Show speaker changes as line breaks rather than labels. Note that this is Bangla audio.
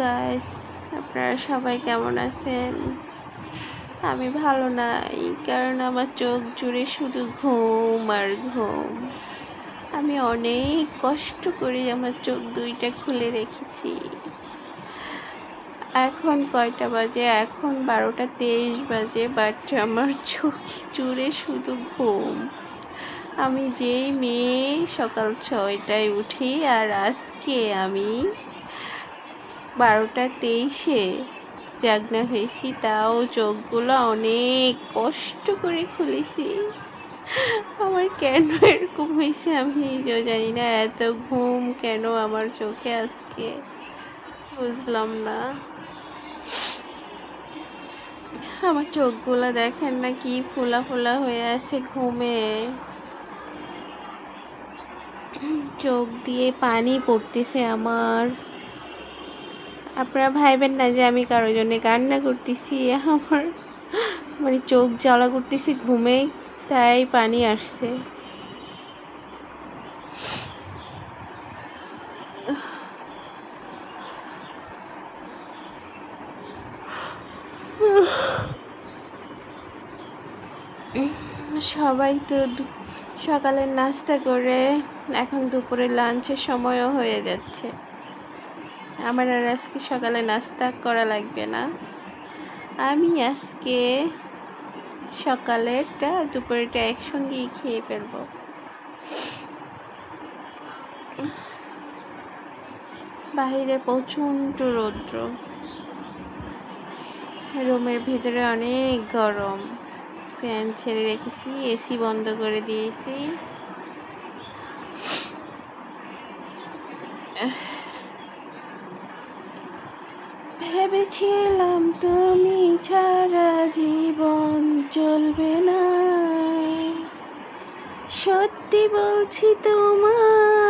গাইস, আপনারা সবাই কেমন আছেন? আমি ভালো নাই, কারণ আমার চোখ জুড়ে শুধু ঘুম আর ঘুম। আমি অনেক কষ্ট করে আমার চোখ দুইটা খুলে রেখেছি। এখন কয়টা বাজে? এখন 12:23 বাজে, বাট আমার চোখ জুড়ে শুধু ঘুম। আমি যেই মেয়ে সকাল 6টায় উঠি, আর আজকে আমি 12:23-এ জাগনা হয়েছি, তাও চোখগুলো অনেক কষ্ট করে খুলেছি। আমার কেন এরকম হয়েছে আমি নিজেও জানি না। এত ঘুম কেন আমার চোখে আজকে, বুঝলাম না। আমার চোখগুলো দেখেন না কি ফোলা ফোলা হয়ে আছে ঘুমে। চোখ দিয়ে পানি পড়তেছে আমার। আপনারা ভাইবেন না যে আমি কারোর জন্য কান্না করতেছি। আমার মানে চোখ জ্বালা করতেছি ঘুমে, তাই পানি আসছে। সবাই তো সকালে নাস্তা করে এখন দুপুরে লাঞ্চের সময়ও হয়ে যাচ্ছে। আমার আর আজকে সকালে নাস্তা করা লাগবে না। আমি আজকে সকালেরটা দুপুরেরটা একসঙ্গেই খেয়ে ফেলবো। বাহিরে প্রচণ্ড রৌদ্র, রুমের ভিতরে অনেক গরম। ফ্যান ছেড়ে রেখেছি, এসি বন্ধ করে দিয়েছি। ভেবেছিলাম তুমি ছাড়া জীবন চলবে না, সত্যি বলছি তোমায়